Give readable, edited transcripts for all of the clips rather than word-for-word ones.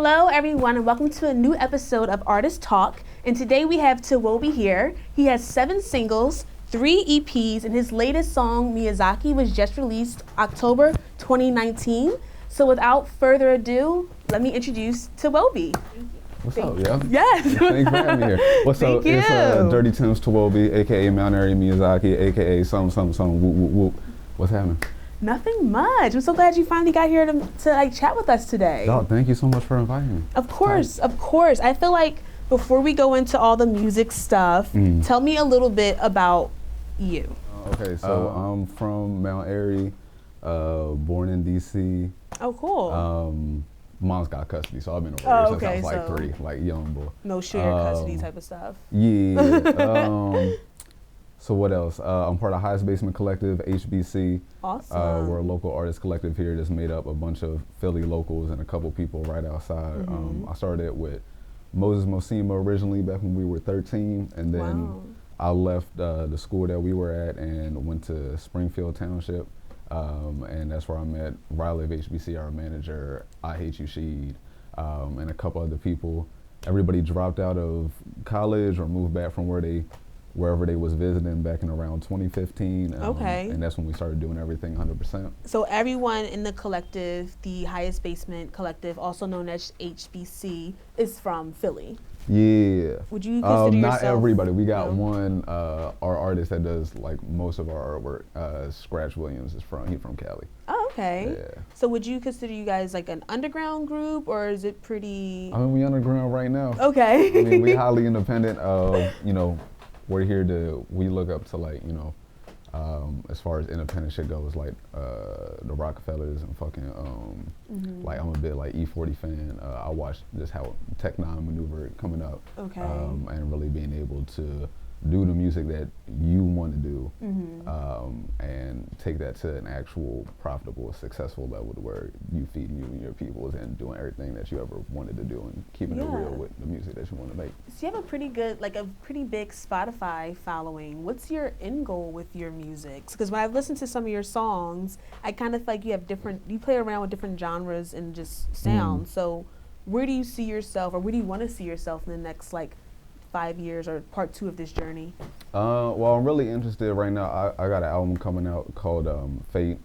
Hello everyone and welcome to a new episode of Artist Talk. And today we have Tawobi here. He has 7 singles, 3 EPs, and his latest song, Miyazaki, was just released October 2019. So without further ado, let me introduce Tawobi. What's up, yo? Yes. Thanks for having me here. What's up? Thank It's you. Dirty Tim's Tawobi, aka Mount Airy Miyazaki, aka some whoop whoop whoop. What's happening? Nothing much. I'm so glad you finally got here to chat with us today. Dog, thank you so much for inviting me. Of course. I feel like before we go into all the music stuff, tell me a little bit about you. Okay, so I'm from Mount Airy, born in DC. Oh, cool. Mom's got custody, so I've been over here since I was like so 3, like young boy. No shared custody type of stuff. Yeah. So what else? I'm part of Highest Basement Collective, HBC. Awesome. We're a local artist collective here that's made up a bunch of Philly locals and a couple people right outside. I started with Moses Mosima originally back when we were 13, and then I left the school that we were at and went to Springfield Township, and that's where I met Riley of HBC, our manager, I Hate You Sheed, and a couple other people. Everybody dropped out of college or moved back from wherever they was visiting back in around 2015. And that's when we started doing everything 100%. So everyone in the collective, the Highest Basement Collective, also known as HBC, is from Philly. Yeah. Would you consider not yourself? everybody. We got one, our artist that does like most of our artwork, Scratch Williams, he's from Cali. Oh, okay. Yeah. So would you consider you guys like an underground group, or is it pretty? I mean, we underground right now. Okay. I mean, we highly independent. We're here we look up to like, as far as independent shit goes, like the Rockefellers and fucking, like I'm a bit like E40 fan. I watched just how Tech Nine maneuvered coming up, and really being able to do the music that you want to do, and take that to an actual profitable, successful level to where you feed you and your peoples and doing everything that you ever wanted to do and keeping it real with the music that you want to make. So you have a pretty big Spotify following. What's your end goal with your music? Because when I've listened to some of your songs, I kind of feel like you play around with different genres and just sounds. So where do you see yourself, or where do you want to see yourself in the next 5 years, or part 2 of this journey? Well, I'm really interested right now. I got an album coming out called Fate.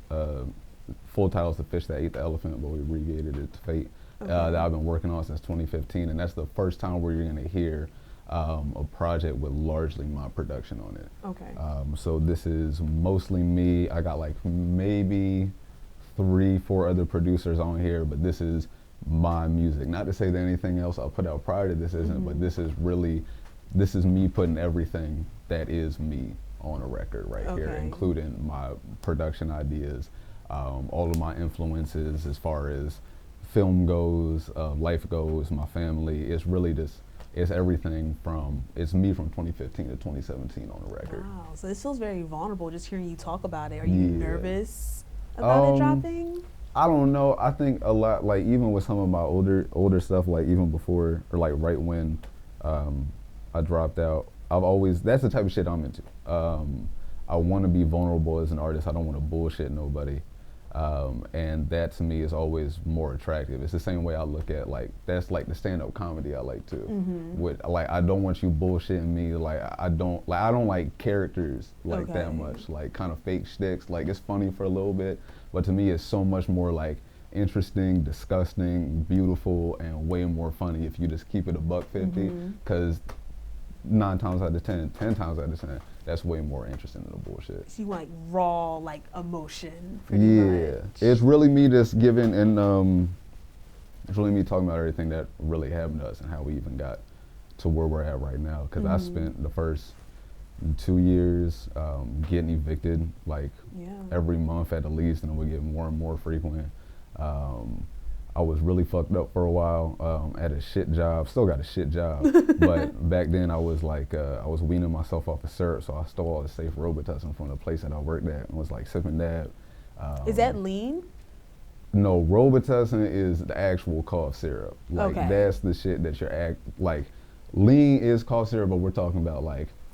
Full title is The Fish That Ate the Elephant, but we abbreviated it to Fate. That I've been working on since 2015, and that's the first time where you're going to hear a project with largely my production on it. Okay. So this is mostly me. I got like maybe 3-4 other producers on here, but this is my music. Not to say that anything else I put out prior to this isn't, but this is me putting everything that is me on a record here, including my production ideas, all of my influences as far as film goes, life goes, my family. It's really it's everything it's me from 2015 to 2017 on a record. Wow, so this feels very vulnerable just hearing you talk about it. Are you nervous about it dropping? I don't know. I think a lot, like even with some of my older stuff, like even before or like right when I dropped out, that's the type of shit I'm into. I want to be vulnerable as an artist. I don't want to bullshit nobody. And that to me is always more attractive. It's the same way I look at that's like the stand-up comedy I like too. With I don't want you bullshitting me. I don't like characters that much. Like kind of fake shticks. Like it's funny for a little bit, but to me it's so much more like interesting, disgusting, beautiful, and way more funny if you just keep it $1.50. Because 9 times out of 10, 10 times out of 10, that's way more interesting than the bullshit. So you want raw emotion, pretty much. It's really me just giving, and it's really me talking about everything that really happened to us and how we even got to where we're at right now. Because I spent the first 2 years getting evicted every month at the least, and it would get more and more frequent. I was really fucked up for a while at a shit job. Still got a shit job, but back then I was I was weaning myself off of syrup, so I stole all the safe Robitussin from the place that I worked at and was sipping that. Is that lean? No, Robitussin is the actual cough syrup. That's the shit that lean is cough syrup, but we're talking about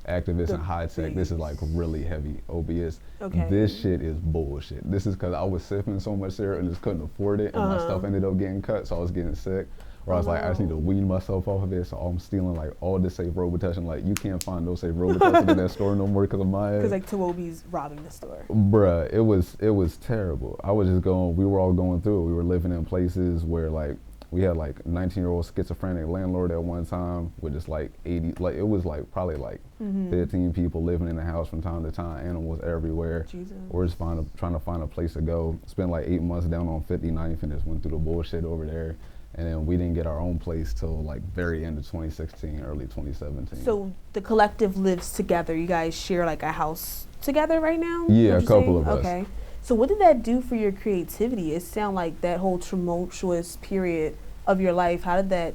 activists and high tech. This is really heavy opiates. This shit is bullshit. This is because I was sipping so much syrup and just couldn't afford it, and my stuff ended up getting cut, so I was getting sick. where I was like, I just need to Oh. wean myself off of it, so I'm stealing like all this safe Robitussin. Like, you can't find no safe Robitussin in that store no more because of my ass. Because like Tawobi's robbing the store. Bruh, it was terrible. I was just going, we were all going through it. We were living in places where like, we had like 19-year-old schizophrenic landlord at one time with just like 80, like it was like probably like 15 people living in the house from time to time, animals everywhere. Jesus. We're just trying to find a place to go. Spent like 8 months down on 59th and just went through the bullshit over there. And then we didn't get our own place till like very end of 2016, early 2017. So the collective lives together. You guys share like a house together right now? Yeah, would a you couple say? of us. Okay. So what did that do for your creativity? It sounded like that whole tumultuous period of your life, how did that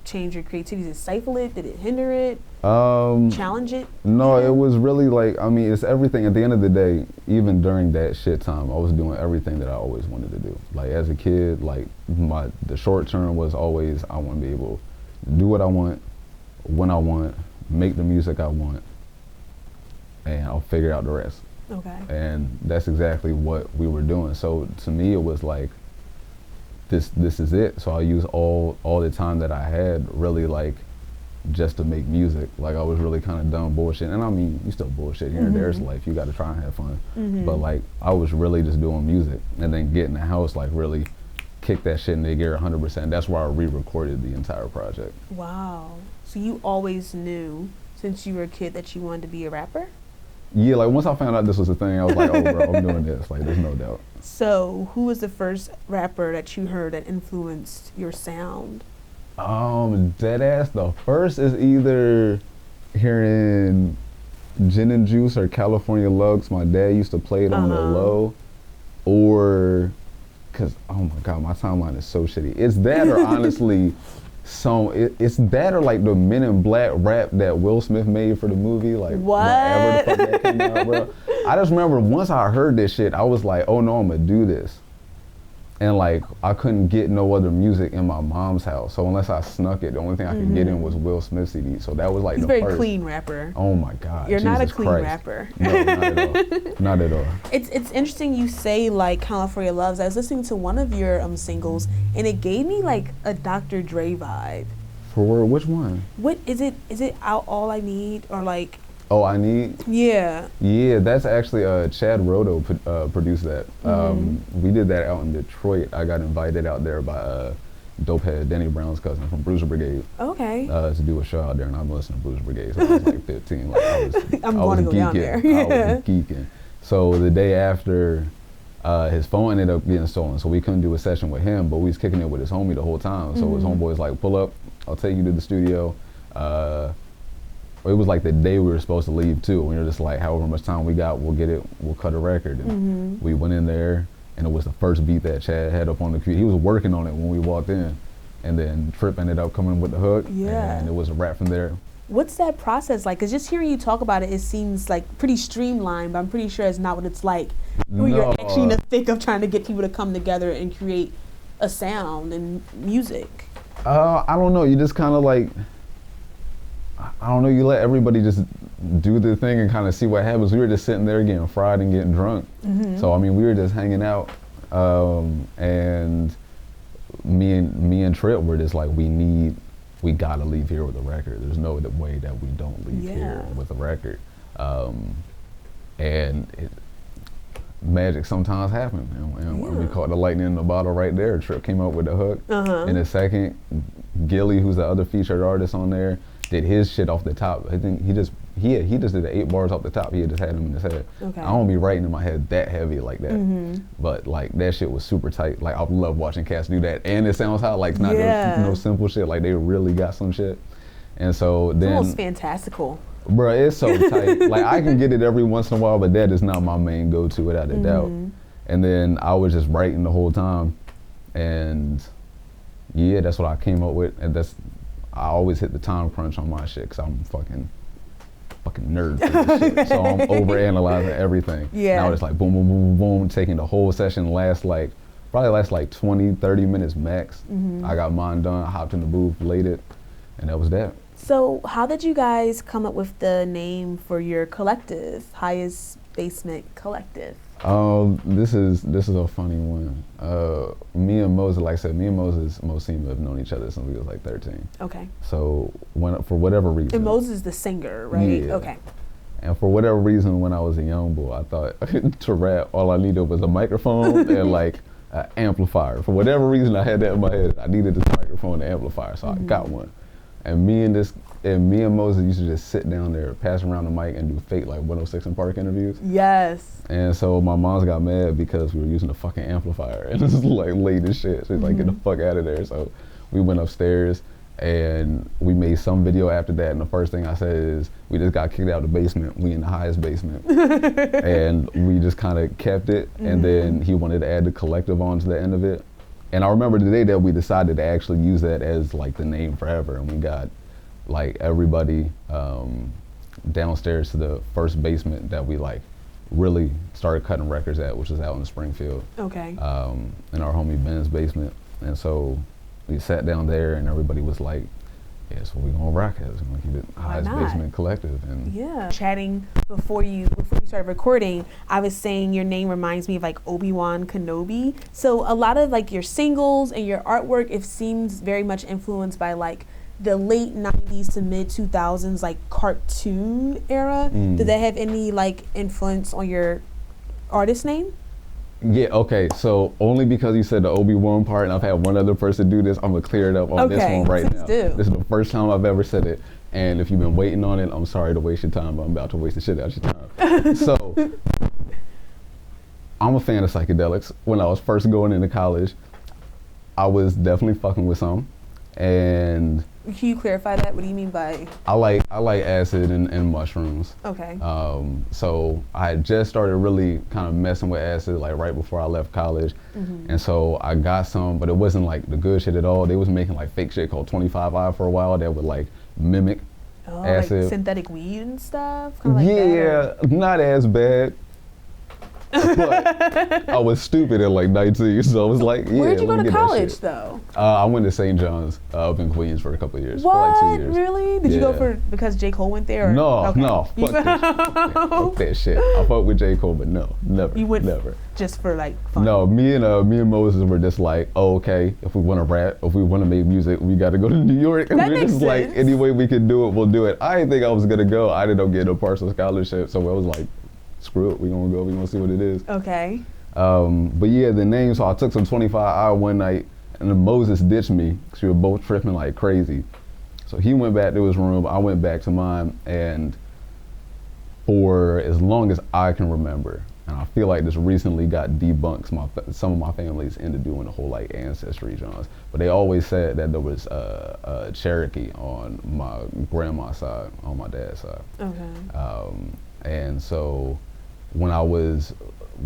change your creativity? Did it stifle it? Did it hinder it? Challenge it? No, it was really like, I mean, it's everything. At the end of the day, even during that shit time, I was doing everything that I always wanted to do. Like as a kid, like the short term was always, I want to be able to do what I want, when I want, make the music I want, and I'll figure out the rest. Okay. And that's exactly what we were doing. So to me, it was like, this is it. So I use all the time that I had really like just to make music. Like I was really kind of done bullshit. And I mean, you still bullshit here and there's life. You got to try and have fun. But like I was really just doing music and then get in the house, like really kick that shit into gear 100%. That's why I re-recorded the entire project. Wow. So you always knew since you were a kid that you wanted to be a rapper? Yeah, like once I found out this was a thing, I was like, oh bro, I'm doing this. Like there's no doubt. So who was the first rapper that you heard that influenced your sound? Dead ass. The first is either hearing Gin and Juice or California Lugs. My dad used to play it on the low, or cause oh my god, my timeline is so shitty. It's that or honestly, it's that or like the Men in Black rap that Will Smith made for the movie. Like whatever the fuck that came out, bro. I just remember once I heard this shit, I was like, oh no, I'm gonna do this. And like I couldn't get no other music in my mom's house, so unless I snuck it, the only thing I could get in was Will Smith CD. So that was like He's the a very first. clean rapper. Oh my god, You're not a Jesus clean Christ. rapper. No, not at all. Not at all. It's interesting you say like California Loves. I was listening to one of your singles and it gave me like a Dr. Dre vibe. For which one? What is it? Is it Out All I Need or like? Oh, I Need? Yeah. Yeah, that's actually Chad Roto produced that. We did that out in Detroit. I got invited out there by Dopehead, Danny Brown's cousin from Bruiser Brigade. Okay. To do a show out there, and I've been listening to Bruiser Brigade since I was like 15. Like I going to go geeking. down there. I was geeking. So the day after, his phone ended up getting stolen, so we couldn't do a session with him, but we was kicking it with his homie the whole time. So his homeboy's like, pull up, I'll take you to the studio. It was like the day we were supposed to leave too. We were just like, however much time we got, we'll get it, we'll cut a record. And we went in there, and it was the first beat that Chad had up on the computer. He was working on it when we walked in, and then Tripp ended up coming with the hook, and it was a rap from there. What's that process like? Because just hearing you talk about it, it seems like pretty streamlined, but I'm pretty sure it's not what it's like. Where you're actually in the thick of trying to get people to come together and create a sound and music. I don't know. You just kind of like, I don't know. You let everybody just do their thing and kind of see what happens. We were just sitting there getting fried and getting drunk. So I mean, we were just hanging out, and me and Tripp were just like, we gotta leave here with a record. There's no way that we don't leave here with a record. And magic sometimes happens, and we caught the lightning in the bottle right there. Tripp came up with the hook. In a second, Gilly, who's the other featured artist on there, did his shit off the top. I think he just did 8 bars off the top. He just had them in his head. Okay. I don't be writing in my head that heavy like that. But like that shit was super tight. Like I love watching cats do that, and it sounds hot. Like not no simple shit. Like they really got some shit. And so then It's almost fantastical. Bruh, it's so tight. Like I can get it every once in a while, but that is not my main go-to without a doubt. And then I was just writing the whole time, and yeah, that's what I came up with. And I always hit the time crunch on my shit because I'm fucking nerd for this shit. So I'm overanalyzing everything. Now it's like boom, boom, boom, boom, taking the whole session probably lasts like 20, 30 minutes max. I got mine done, hopped in the booth, laid it, and that was that. So how did you guys come up with the name for your collective, Highest Basement Collective? This is a funny one. Me and Moses, like I said, me and Moses most seem to have known each other since we was like 13. Okay. So for whatever reason. And Moses is the singer, right? Yeah. Okay. And for whatever reason, when I was a young boy, I thought to rap, all I needed was a microphone and like an amplifier. For whatever reason, I had that in my head. I needed this microphone and amplifier, so I got one. And me and Moses used to just sit down there, pass around the mic, and do fake like 106 in Park interviews. Yes. And so my mom's got mad because we were using the fucking amplifier, and this is like late as shit. She's like, get the fuck out of there. So we went upstairs. And we made some video after that, and the first thing I said is, we just got kicked out of the basement. We in the highest basement. And we just kind of kept it, and then he wanted to add the collective onto the end of it. And I remember the day that we decided to actually use that as like the name forever, and we got like everybody downstairs to the first basement that we like really started cutting records at, which was out in Springfield. Okay. In our homie Ben's basement. And so we sat down there, and everybody was like, "Yeah, so we gonna rock it. We're gonna keep it highest basement collective." And yeah, chatting before you started recording, I was saying your name reminds me of like Obi-Wan Kenobi. So a lot of like your singles and your artwork, it seems very much influenced by like the late 90s to mid 2000s like cartoon era. Did that have any like influence on your artist name? Yeah, okay, so only because you said the Obi-Wan part, and I've had one other person do this, I'm gonna clear it up on this one right now. Do. This is the first time I've ever said it, and if you've been waiting on it, I'm sorry to waste your time, but I'm about to waste the shit out of your time. So, I'm a fan of psychedelics. When I was first going into college, I was definitely fucking with some, and can you clarify that? What do you mean by? I like acid and mushrooms. Okay. So I had just started really kind of messing with acid like right before I left college, and so I got some, but it wasn't like the good shit at all. They was making like fake shit called 25i for a while that would like mimic acid. Like synthetic weed and stuff. Kinda like that, not as bad. But I was stupid at like 19, so I was like, yeah. Where'd you go to college though? I went to St. John's up in Queens for a couple of years. What? For like 2 years. Really? Did you go because J. Cole went there? Or? No, okay. no, fuck that shit. Fuck that shit. I fuck with J. Cole, but no, never. You went never. Just for like fun? No, me and Moses were just like, oh, okay, if we want to rap, if we want to make music, we got to go to New York. And that we're makes just sense. like, any way we can do it, we'll do it. I didn't think I was gonna go. I ended up getting a partial scholarship, so I was like, screw it, we gonna go, we gonna see what it is. Okay. But yeah, the name, so I took some 25i one night, and then Moses ditched me, because we were both tripping like crazy. So he went back to his room, I went back to mine, and for as long as I can remember, and I feel like this recently got debunked, some of my families into doing the whole like ancestry genres, but they always said that there was a Cherokee on my grandma's side, on my dad's side. Okay. And so when I was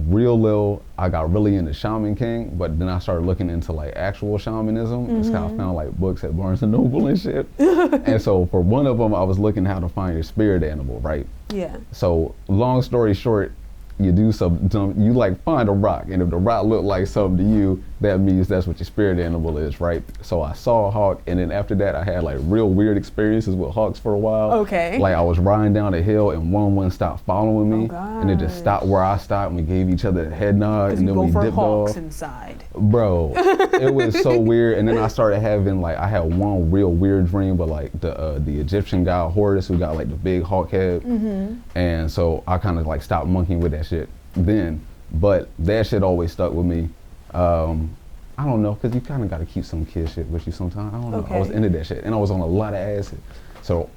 real little, I got really into Shaman King, but then I started looking into like actual shamanism. It's how I found like books at Barnes and Noble and shit. And so for one of them, I was looking how to find your spirit animal, right? Yeah. So long story short, you do you like find a rock, and if the rock looked like something to you, that means that's what your spirit animal is, right? So I saw a hawk, and then after that I had like real weird experiences with hawks for a while. Okay. Like I was riding down a hill and one wouldn't stop following me, and it just gosh. stopped where I stopped, and we gave each other a head nod, and then we dipped hawks off. inside. Bro, it was so weird. And then I started having like, I had one real weird dream, but like the Egyptian god Horus, who got like the big hawk head, and so I kind of like stopped monkeying with that shit then, but that shit always stuck with me. I don't know, because you kind of got to keep some kid shit with you sometimes. I don't know. I was into that shit, and I was on a lot of acid,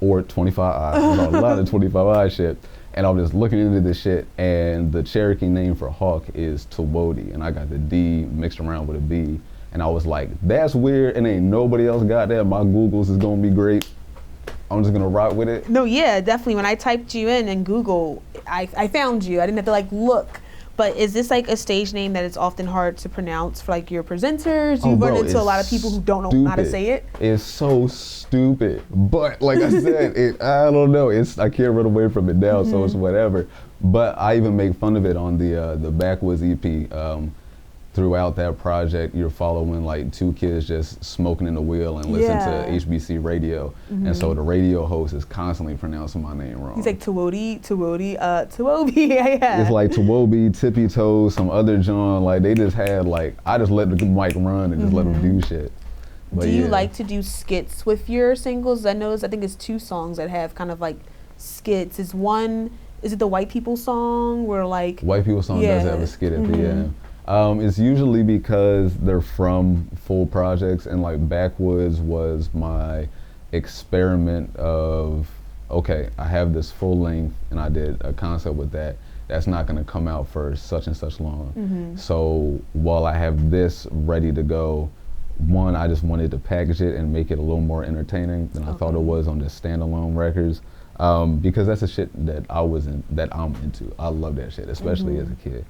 or 25i. I was on a lot of 25i shit, and I was just looking into this shit, and the Cherokee name for hawk is Tawobi, and I got the D mixed around with a B, and I was like, that's weird, and ain't nobody else got that. My Googles is gonna be great. I'm just gonna rock with it. No, yeah, definitely. When I typed you in Google, I found you. I didn't have to like look. But is this like a stage name that is often hard to pronounce for like your presenters? You run into a lot of people who don't know how to say it. It's so stupid. But like I said, I don't know. I can't run away from it now, so it's whatever. But I even make fun of it on the Backwoods EP. throughout that project, you're following like two kids just smoking in the wheel and listening to HBC radio. And so the radio host is constantly pronouncing my name wrong. He's like Tawobi, yeah. It's like Tawobi, Tippy Toes, some other John. Like they just had like, I just let the mic run and just let them do shit. But do you like to do skits with your singles? I think it's 2 songs that have kind of like skits. Is it the White People song where like... White People song does have a skit at the end. It's usually because they're from full projects, and like Backwoods was my experiment of, okay, I have this full length and I did a concept with that. That's not gonna come out for such and such long. So while I have this ready to go, one, I just wanted to package it and make it a little more entertaining than I thought it was on the standalone records. Because that's the shit that I'm into. I love that shit, especially as a kid.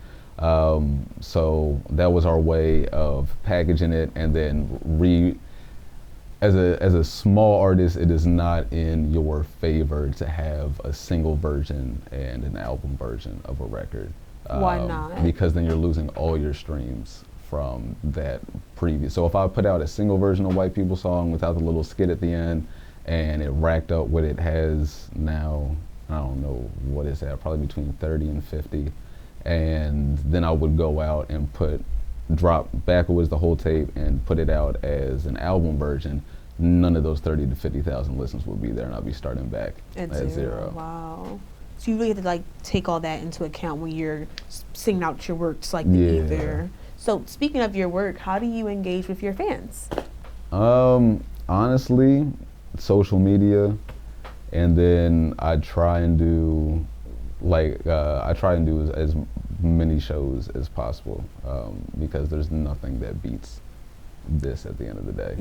So that was our way of packaging it, and then as a small artist, it is not in your favor to have a single version and an album version of a record. Why not? Because then you're losing all your streams from that previous. So if I put out a single version of White People song without the little skit at the end, and it racked up what it has now, I don't know, what is that, probably between 30 and 50. And then I would go out and drop Backwoods the whole tape and put it out as an album version. None of those 30 to 50,000 listens would be there, and I'd be starting back at zero. Wow. So you really have to like take all that into account when you're singing out your works like the ether. So speaking of your work, how do you engage with your fans? Honestly, social media, and then I try and do as many shows as possible, because there's nothing that beats this at the end of the day.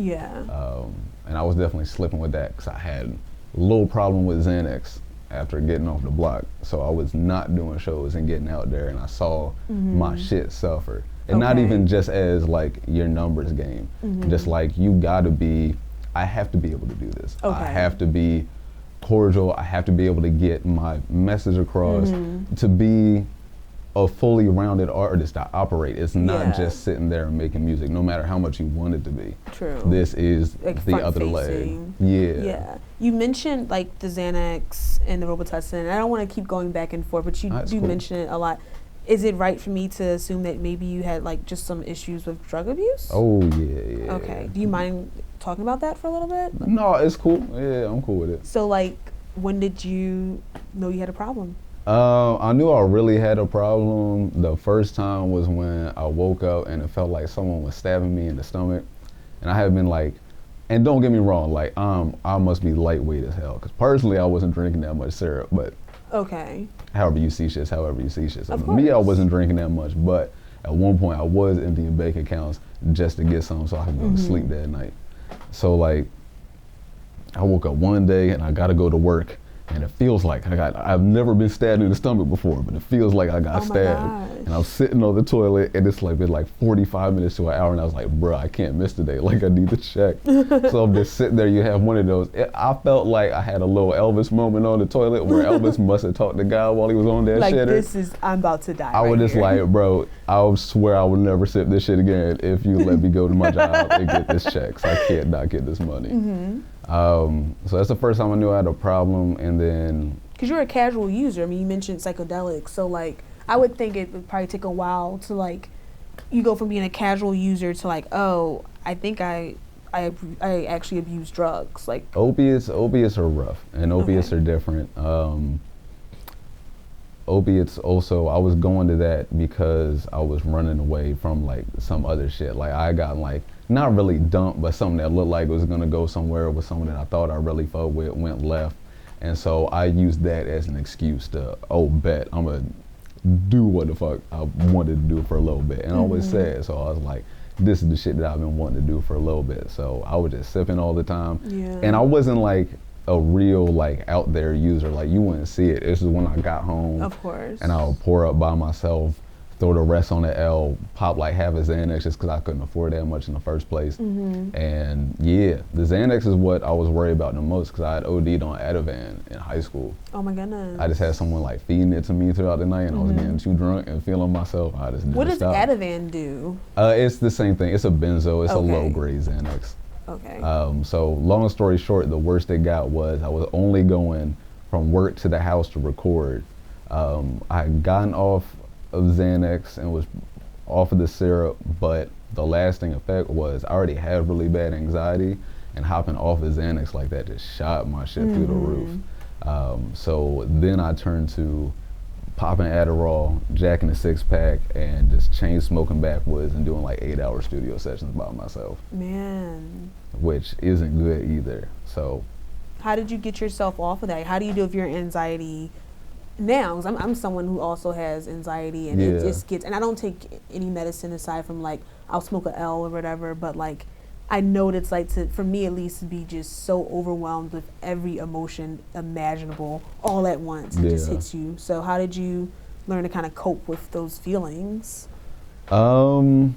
And I was definitely slipping with that because I had a little problem with Xanax after getting off the block, so I was not doing shows and getting out there, and I saw my shit suffer. And not even just as like your numbers game, just like I have to be able to do this. I have to be cordial. I have to be able to get my message across. To be a fully rounded artist to operate, it's not just sitting there and making music, no matter how much you want it to be. True. This is like the other leg. Yeah. You mentioned like the Xanax and the Robitussin. I don't want to keep going back and forth, but you do mention it a lot. Is it right for me to assume that maybe you had like just some issues with drug abuse? Oh yeah. Okay. Do you mind talking about that for a little bit? No, it's cool. Yeah, I'm cool with it. So like, when did you know you had a problem? I knew I really had a problem. The first time was when I woke up and it felt like someone was stabbing me in the stomach, and I had been like, and don't get me wrong, like I must be lightweight as hell, because personally I wasn't drinking that much syrup, but however you see shit. Me, I wasn't drinking that much, but at one point I was emptying bank accounts just to get some so I could go to sleep that night. So like, I woke up one day and I gotta go to work, and it feels like I've never been stabbed in the stomach before, but it feels like I got stabbed. And I'm sitting on the toilet, and it's like been like 45 minutes to an hour, and I was like, bruh, I can't miss today, like I need to check. So I'm just sitting there, you have one of those. I felt like I had a little Elvis moment on the toilet where Elvis must have talked to God while he was on that like, shitter. I'm about to die. I was just like, bro, I swear I will never sip this shit again if you let me go to my job and get this check, 'cause I can't not get this money. So that's the first time I knew I had a problem. And then, because you're a casual user, I mean, you mentioned psychedelics, so like I would think it would probably take a while to like, you go from being a casual user to like, oh, I think I actually abuse drugs. Like opiates are rough, and opiates are different. Opiates also, I was going to that because I was running away from like some other shit. Like I got like, not really dumped, but something that looked like it was gonna go somewhere with someone that I thought I really fucked with went left. And so I used that as an excuse to, bet, I'm gonna do what the fuck I wanted to do for a little bit. And I always said, so I was like, this is the shit that I've been wanting to do for a little bit. So I was just sipping all the time. And I wasn't like a real like out there user, like you wouldn't see it. This is when I got home. Of course. And I would pour up by myself throw the rest on the L, pop like half a Xanax just because I couldn't afford that much in the first place. And yeah, the Xanax is what I was worried about the most because I had OD'd on Ativan in high school. Oh my goodness. I just had someone like feeding it to me throughout the night and I was getting too drunk and feeling myself. I just What does stopped. Ativan do? It's the same thing. It's a benzo. It's a Okay. low grade Xanax. Okay. So long story short, the worst it got was I was only going from work to the house to record. I had gotten off of Xanax and was off of the syrup, but the lasting effect was I already had really bad anxiety, and hopping off of Xanax like that just shot my shit through the roof. So then I turned to popping Adderall, jacking a 6-pack, and just chain smoking backwoods and doing like 8-hour studio sessions by myself. Man. Which isn't good either. So How did you get yourself off of that? How do you deal with your anxiety now? Because I'm someone who also has anxiety, and it just gets, and I don't take any medicine aside from like, I'll smoke a L or whatever, but like, I know what it's like to, for me at least, to be just so overwhelmed with every emotion imaginable all at once. It just hits you. So how did you learn to kind of cope with those feelings? Part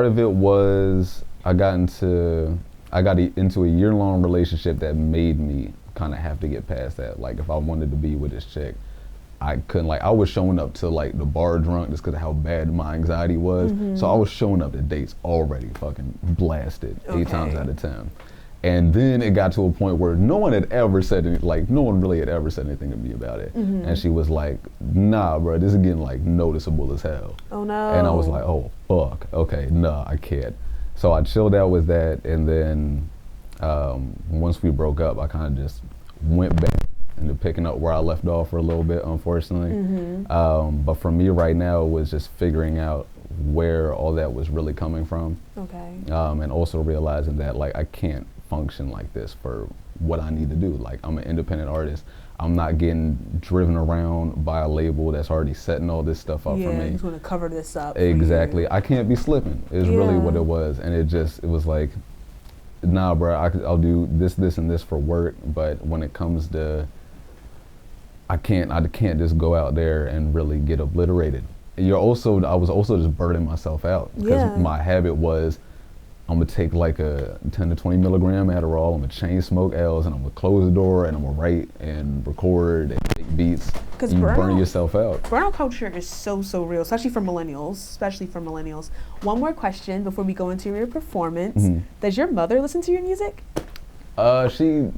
of it was I got into a year-long relationship that made me kind of have to get past that. Like if I wanted to be with this chick, I couldn't, like I was showing up to like the bar drunk just because of how bad my anxiety was. So I was showing up to dates already fucking blasted 8 times out of 10. And then it got to a point where no one had ever said anything, like no one really had ever said anything to me about it. And she was like, nah, bro, this is getting like noticeable as hell. Oh no. And I was like, oh fuck, okay, nah, I can't. So I chilled out with that, and then once we broke up, I kind of just went back into picking up where I left off for a little bit, unfortunately. But for me right now, it was just figuring out where all that was really coming from. Okay. And also realizing that like I can't function like this for what I need to do. Like I'm an independent artist. I'm not getting driven around by a label that's already setting all this stuff up for me. Yeah, he's going to cover this up. Exactly. I can't be slipping is really what it was. And it was like, nah, bro, I'll do this, and this for work. But when it comes to, I can't just go out there and really get obliterated. I was also just burning myself out because my habit was, I'm gonna take like a 10 to 20 milligram Adderall, I'm gonna chain smoke L's, and I'm gonna close the door, and I'm gonna write and record and make beats. Because you burn yourself out. Burnout culture is so real, especially for millennials. One more question before we go into your performance. Does your mother listen to your music? She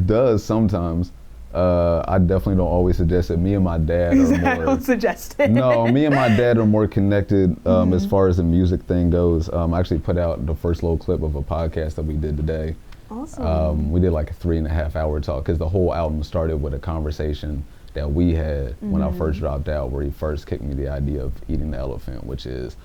does sometimes. I definitely don't always suggest it. Me and my dad are more. I don't suggest it. No, me and my dad are more connected as far as the music thing goes. I actually put out the first little clip of a podcast that we did today. Awesome. We did like a 3.5-hour talk because the whole album started with a conversation that we had when I first dropped out, where he first kicked me the idea of eating the elephant, which is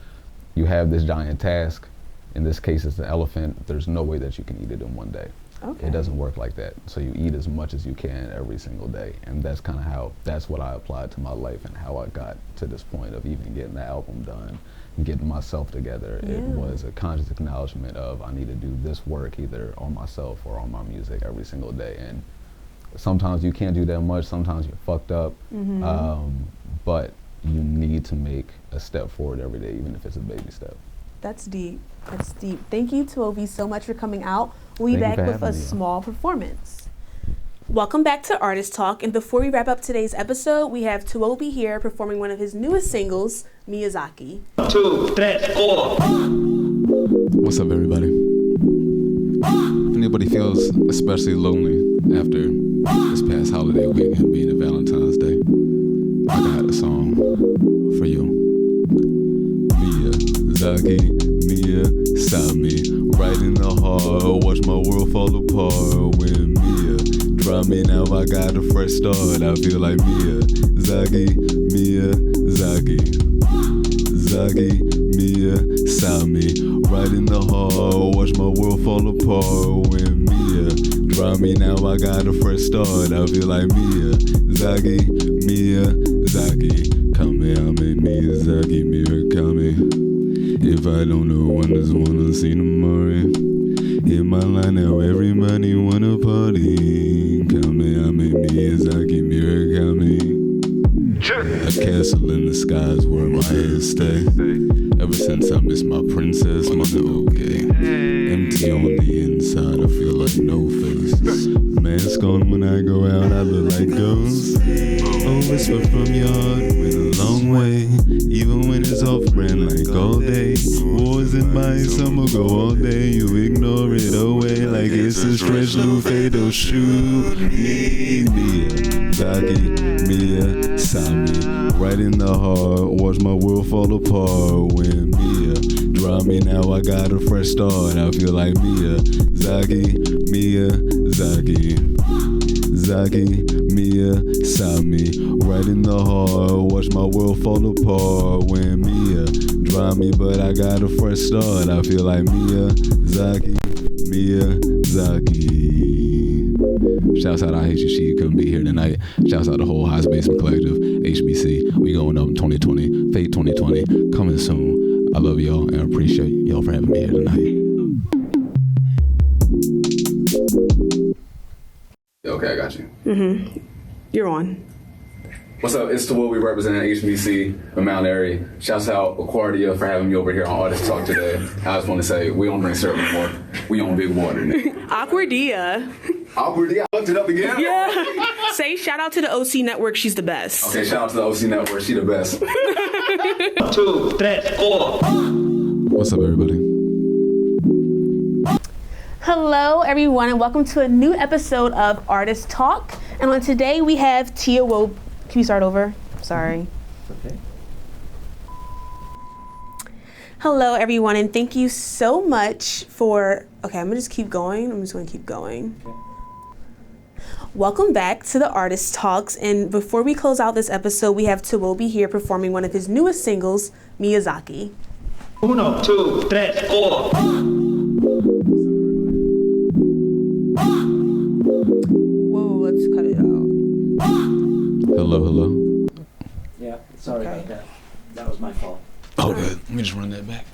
you have this giant task. In this case, it's the elephant. There's no way that you can eat it in one day. Okay. It doesn't work like that. So you eat as much as you can every single day. And that's kind of that's what I applied to my life and how I got to this point of even getting the album done and getting myself together. It was a conscious acknowledgement of I need to do this work either on myself or on my music every single day. And sometimes you can't do that much. Sometimes you're fucked up. But you need to make a step forward every day, even if it's a baby step. That's deep. Thank you, Tawobi, so much for coming out. We'll be back with a small performance. Welcome back to Artist Talk. And before we wrap up today's episode, we have Tawobi here performing one of his newest singles, Miyazaki. 2, 3, 4. What's up, everybody? If anybody feels especially lonely after this past holiday weekend being a Valentine's Day, I got a song for you. Miyazaki, Mia, stop me. Right in the heart, watch my world fall apart. When Mia drop me now, I got a fresh start. I feel like Miyazaki, Zaki, Mia, stop me. Right in the heart, watch my world fall apart. When Mia drop me now, I got a fresh start. I feel like Miyazaki, come here, I'm a Miyazaki, Mirakami. If I don't know, I just wanna see the Murray. Hit my line now, everybody wanna party. Come here, I'm a Miyazaki, Mirakami. I castle in the skies where my head stay. Ever since I missed my princess, mother, okay. Empty on the inside, I feel like no face. Mask on when I go out, I look like ghost. A whisper from your heart went a long way. Even when it's off brand like all day. Wars in my summer go all day. You ignore it away like it's a stretch new fatal shoe. Miyazaki, Sami, right in the heart. Watch my world fall apart when Mia draw me now. I got a fresh start. I feel like Miyazaki, Sami, right in the heart. Watch my world fall apart when Mia draw me, but I got a fresh start. I feel like Miyazaki. Shouts out, I hate you, she couldn't be here tonight. Shouts out the whole High Basement Collective, HBC. We going up in 2020, Fate 2020, coming soon. I love y'all and appreciate y'all for having me here tonight. Okay, I got you. You're on. What's up? It's Tawobi representing HBC from Mount Airy. Shouts out Aquardia for having me over here on Artist Talk today. I just want to say, we don't drink syrup anymore. We on big water. Awkwardia. Awkwardia? I looked it up again? Yeah. Say shout out to the OC Network. She's the best. Okay, shout out to the OC Network. She the best. 2, 3, 4. What's up, everybody? Hello, everyone, and welcome to a new episode of Artist Talk. And on today, we have Tawobi. Can we start over? Sorry. Okay. Hello, everyone, and thank you so much for... Okay, I'm going to just keep going. I'm just going to keep going. Okay. Welcome back to the Artist Talks. And before we close out this episode, we have Tawobi here performing one of his newest singles, Miyazaki. 1, 2, 3, 4. Whoa, let's cut it out. Hello. Yeah, sorry about that. That was my fault. Oh, good. Let me just run that back.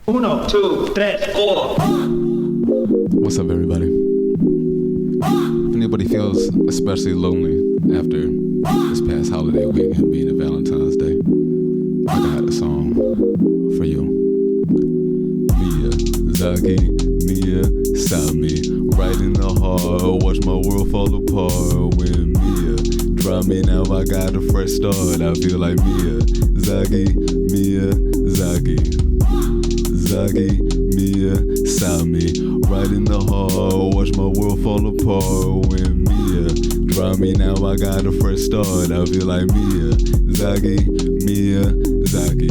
1, 2, 3, 4. What's up, everybody? If anybody feels especially lonely after this past holiday weekend being a Valentine's Day, I got a song for you. Miyazaki, right in the heart. Watch my world fall apart when Mia draw me now. I got a fresh start. I feel like Miyazaki, Sami, right in the heart. Watch my world fall apart when Mia draw me now. I got a fresh start. I feel like Miyazaki.